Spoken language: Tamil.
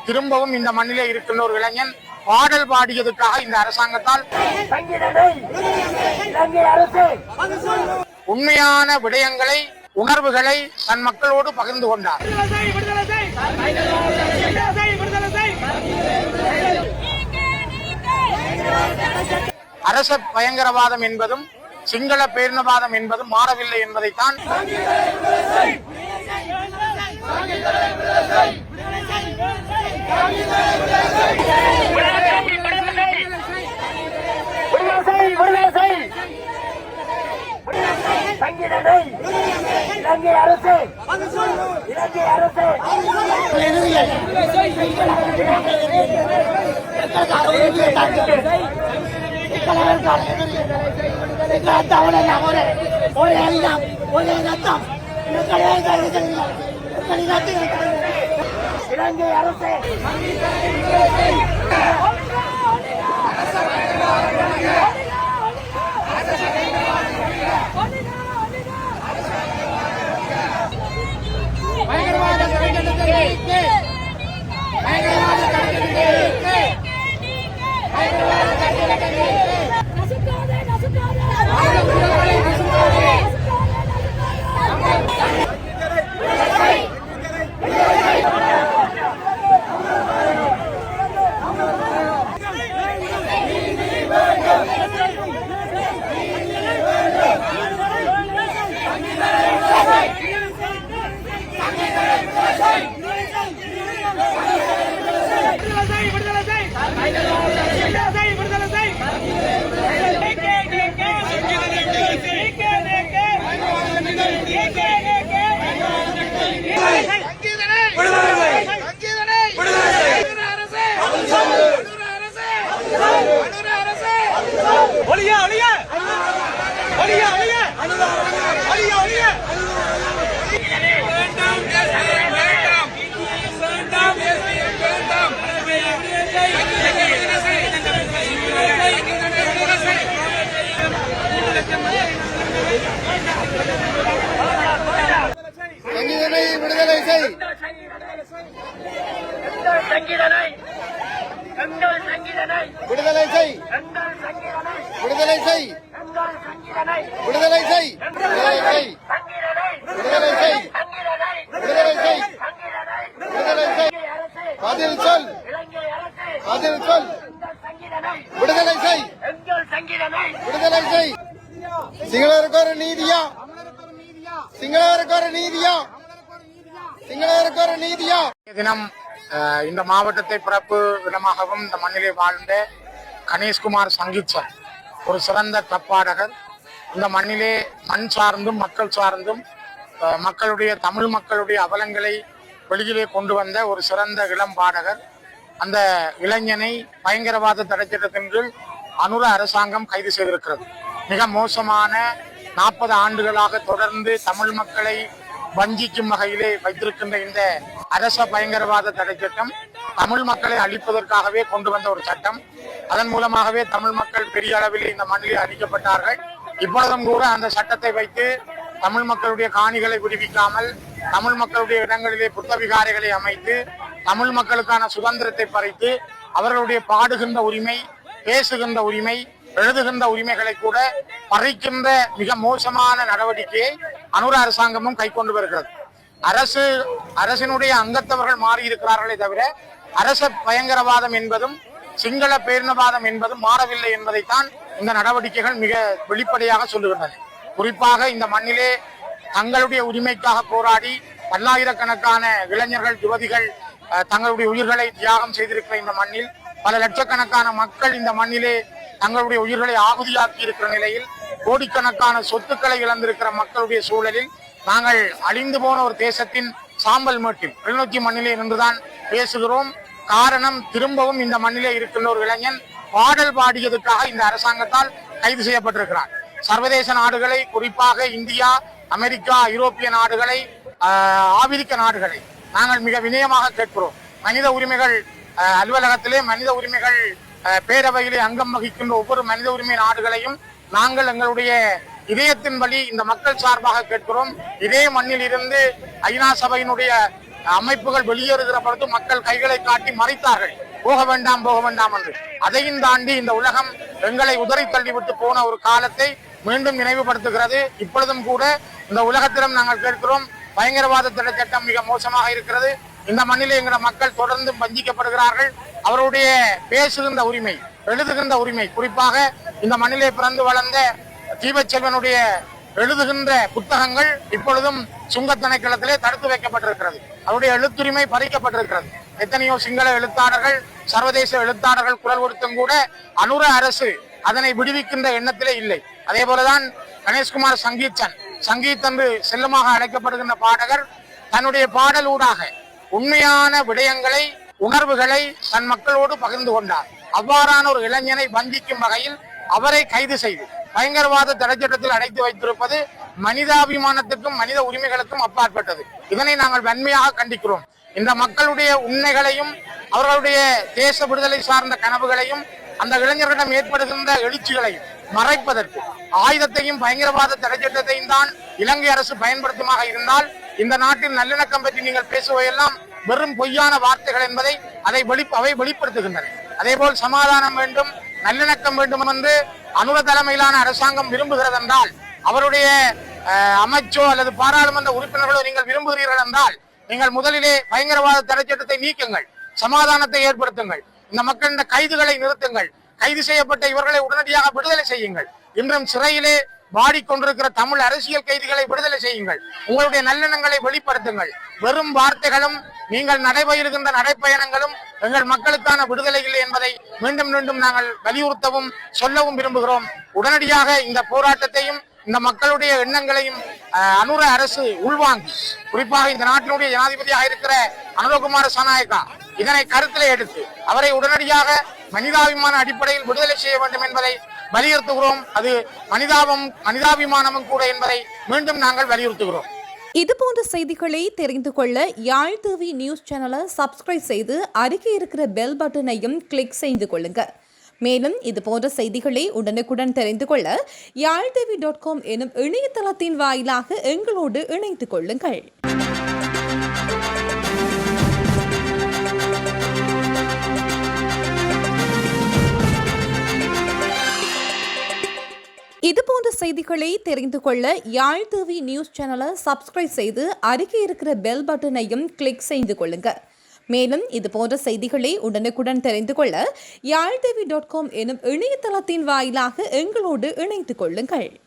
திரும்பவும் இந்த மண்ணிலே இருக்கின்ற ஒரு இளைஞன் பாடல் பாடியதற்காக இந்த அரசாங்கத்தால் உண்மையான விடயங்களை உணர்வுகளை தன் மக்களோடு பகிர்ந்து கொண்டார். அரச பயங்கரவாதம் என்பதும் சிங்கள பேரினவாதம் என்பதும் மாறவில்லை என்பதைத்தான் இலங்கை அரசு விடுதலை செய் விடுதலை செய் விடுதலை செய் விடுதலை செய் விடுதலை செய் விடுதலை செய் விடுதலை செய் பதில் சொல் பதில் சொல் விடுதலை செய் விடுதலை செய் சிங்களருக்கு ஒரு நீதியா சிங்களருக்கு ஒரு நீதியா சிங்களருக்கு ஒரு நீதியா தினம் இந்த மாவட்டத்தை பிறப்பு இடமாகவும் இந்த மண்ணிலே வாழ்ந்த கணேஷ்குமார் சங்கீச்சர் ஒரு சிறந்த தப்பாடகர். இந்த மண்ணிலே மண் சார்ந்தும் மக்கள் சார்ந்தும் மக்களுடைய தமிழ் மக்களுடைய அவலங்களை வெளியிலே கொண்டு வந்த ஒரு சிறந்த இளம் பாடகர். அந்த இளைஞனை பயங்கரவாத தடைச்சட்டத்தின் கீழ் அனுர அரசாங்கம் கைது செய்திருக்கிறது. மிக மோசமான 40 ஆண்டுகளாக தொடர்ந்து தமிழ் மக்களை வஞ்சிக்கும் வகையிலே வைத்திருக்கின்ற இந்த அரச பயங்கரவாத தடை சட்டம் தமிழ் மக்களை அழிப்பதற்காகவே கொண்டு வந்த ஒரு சட்டம். அதன் மூலமாகவே தமிழ் மக்கள் பெரிய அளவில் இந்த மண்ணிலே அழிக்கப்பட்டார்கள். இப்பொழுதும் கூட அந்த சட்டத்தை வைத்து தமிழ் மக்களுடைய காணிகளை விடுவிக்காமல் தமிழ் மக்களுடைய இடங்களிலே புத்தவிகாரைகளை அமைத்து தமிழ் மக்களுக்கான சுதந்திரத்தை பறித்து அவர்களுடைய பாடுகின்ற உரிமை, பேசுகின்ற உரிமை, எழுதுகின்ற உரிமைகளை கூட பறிக்கின்ற மிக மோசமான நடவடிக்கையை அனுர அரசாங்கமும் கை கொண்டு வருகிறது. அரசினுடைய அங்கத்தவர்கள் மாறி இருக்கிறார்களே தவிர அரச பயங்கரவாதம் என்பதும் சிங்கள பேரினவாதம் என்பதும் மாறவில்லை என்பதைத்தான் இந்த நடவடிக்கைகள் மிக வெளிப்படையாக சொல்லுகின்றன. குறிப்பாக இந்த மண்ணிலே தங்களுடைய உரிமைக்காக போராடி பல்லாயிரக்கணக்கான இளைஞர்கள், யுவதிகள் தங்களுடைய உயிர்களை தியாகம் செய்திருக்கிற இந்த மண்ணில் பல லட்சக்கணக்கான மக்கள் இந்த மண்ணிலே தங்களுடைய உயிர்களை ஆகுதியாக்கி இருக்கிற நிலையில் கோடிக்கணக்கான சொத்துக்களை இழந்திருக்கிற மக்களுடைய சூழலில் நாங்கள் அழிந்து போன ஒரு தேசத்தின் சாம்பல் மேட்டில் கிளிநொச்சி மண்ணிலே நின்றுதான் பேசுகிறோம். காரணம், திரும்பவும் இந்த மண்ணிலே இருக்கின்ற ஒரு இளைஞன் பாடல் பாடியதற்காக இந்த அரசாங்கத்தால் கைது செய்யப்பட்டிருக்கிறார். சர்வதேச நாடுகளை, குறிப்பாக இந்தியா, அமெரிக்கா, ஐரோப்பிய நாடுகளை, ஆப்பிரிக்க நாடுகளை நாங்கள் மிக வினயமாக கேட்கிறோம். மனித உரிமைகள் அலுவலகத்திலே மனித உரிமைகள் பேரவையிலே அங்கம் வகிக்கின்ற ஒவ்வொரு மனித உரிமை நாடுகளையும் நாங்கள் எங்களுடைய இதயத்தின் வழி இந்த மக்கள் சார்பாக கேட்கிறோம். இதே மண்ணில் இருந்து ஐநா சபையினுடைய அமைப்புகள் வெளியேறுகிற பொழுது மக்கள் கைகளை காட்டி மறைத்தார்கள், போக வேண்டாம் போக வேண்டாம் என்று. அதையும் தாண்டி இந்த உலகம் எங்களை உதறி தள்ளிவிட்டு போன ஒரு காலத்தை மீண்டும் நினைவுபடுத்துகிறது. இப்பொழுதும் கூட இந்த உலகத்திலும் நாங்கள் கேட்கிறோம், பயங்கரவாத தடை சட்டம் மிக மோசமாக இருக்கிறது. இந்த மண்ணிலே எங்கள் மக்கள் தொடர்ந்து வஞ்சிக்கப்படுகிறார்கள். அவருடைய பேசுகின்ற உரிமை, எழுதுகின்ற உரிமை, குறிப்பாக இந்த மண்ணிலே பிறந்து வளர்ந்த தீபச்செல்வனுடைய எழுதுகின்ற புத்தகங்கள் இப்பொழுதும் சுங்க திணைக்களத்திலே தடுத்து வைக்கப்பட்டிருக்கிறது. அவருடைய எழுத்துரிமை பறிக்கப்பட்டிருக்கிறது. எத்தனையோ சிங்கள எழுத்தாளர்கள், சர்வதேச எழுத்தாளர்கள் குரல் கொடுத்தும் கூட அனுர அரசு அதனை விடுவிக்கின்ற எண்ணத்திலே இல்லை. அதே போலதான் கணேஷ்குமார் சங்கீத் என்று செல்லமாக அழைக்கப்படுகின்ற பாடகர் தன்னுடைய பாடலூடாக உண்மையான விடயங்களை, உணர்வுகளை தன் மக்களோடு பகிர்ந்து கொண்டார். அவ்வாறான ஒரு இளைஞனை வஞ்சிக்கும் வகையில் அவரை கைது செய்து பயங்கரவாத தடைச்சட்டத்தில் அடைத்து வைத்திருப்பது மனிதாபிமானத்துக்கும் மனித உரிமைகளுக்கும் அப்பாற்பட்டது. இதனை நாங்கள் வன்மையாக கண்டிக்கிறோம். இந்த மக்களுடைய உண்மைகளையும் அவர்களுடைய தேச விடுதலை சார்ந்த கனவுகளையும் அந்த இளைஞர்களிடம் ஏற்படுகின்ற எழுச்சிகளையும் மறைப்பதற்கு ஆயுதத்தையும் பயங்கரவாத தடைச்சட்டத்தையும் தான் இலங்கை அரசு பயன்படுத்துமாக இருந்தால் இந்த நாட்டின் நல்லிணக்கம் பற்றி நீங்கள் பேசுவதெல்லாம் வெறும் பொய்யான வார்த்தைகள் என்பதை அவை வெளிப்படுத்துகின்றன. அதே போல் சமாதானம் வேண்டும், நல்லிணக்கம் வேண்டும் என்று அனுர தலைமையிலான அரசாங்கம் விரும்புகிறது என்றால், அவருடைய அமைச்சோ அல்லது பாராளுமன்ற உறுப்பினர்களோ நீங்கள் விரும்புகிறீர்கள் என்றால் நீங்கள் முதலிலே பயங்கரவாத தடைச்சட்டத்தை நீக்குங்கள், சமாதானத்தை ஏற்படுத்துங்கள், இந்த மக்களின் கைதுகளை நிறுத்துங்கள், கைது செய்யப்பட்ட இவர்களை உடனடியாக விடுதலை செய்யுங்கள். இன்றும் சிறையிலே வாடிக்கொண்டிருக்கிற தமிழ் அரசியல் கைதிகளை விடுதலை செய்யுங்கள், உங்களுடைய நல்லெண்ணங்களை வெளிப்படுத்துங்கள். வெறும் வார்த்தைகளும் நீங்கள் நடைபெறுகின்ற நடைப்பயணங்களும் எங்கள் மக்களுக்கான விடுதலை இல்லை என்பதை மீண்டும் மீண்டும் நாங்கள் வலியுறுத்தவும் சொல்லவும் விரும்புகிறோம். உடனடியாக இந்த போராட்டத்தையும் இந்த மக்களுடைய எண்ணங்களையும் அனுர அரசு உள்வாங்கி, குறிப்பாக இந்த நாட்டினுடைய ஜனாதிபதியாக இருக்கிற அனுரகுமார சனாயக்கா இதனை கருத்திலே எடுத்து அவரை உடனடியாக மனிதாபிமான அடிப்படையில் விடுதலை செய்ய வேண்டும் என்பதை வலியுறுத்துகிறோம். அது மனிதாபிமானமும் கூட என்பதை மீண்டும் நாங்கள் வலியுறுத்துகிறோம். இதுபோன்ற செய்திகளை தெரிந்து கொள்ள யாழ் டிவி நியூஸ் சேனலை சப்ஸ்கிரைப் செய்து அருகே இருக்கிற பெல் பட்டனையும் கிளிக் செய்து கொள்ளுங்க. மேலும் இதுபோன்ற செய்திகளை உடனுக்குடன் தெரிந்து கொள்ள யாழ்டிவி.com எனும் இணையதளத்தின் வாயிலாக எங்களோடு இணைந்து கொள்ளுங்கள். இதுபோன்ற செய்திகளை தெரிந்து கொள்ள யாழ் டிவி நியூஸ் சேனலை சப்ஸ்கிரைப் செய்து அருகே இருக்கிற பெல் பட்டனையும் கிளிக் செய்து கொள்ளுங்க. மேலும் இதுபோன்ற செய்திகளை உடனுக்குடன் தெரிந்து கொள்ள யாழ்டிவி.com எனும் இணையதளத்தின் வாயிலாக எங்களோடு இணைந்து கொள்ளுங்கள்.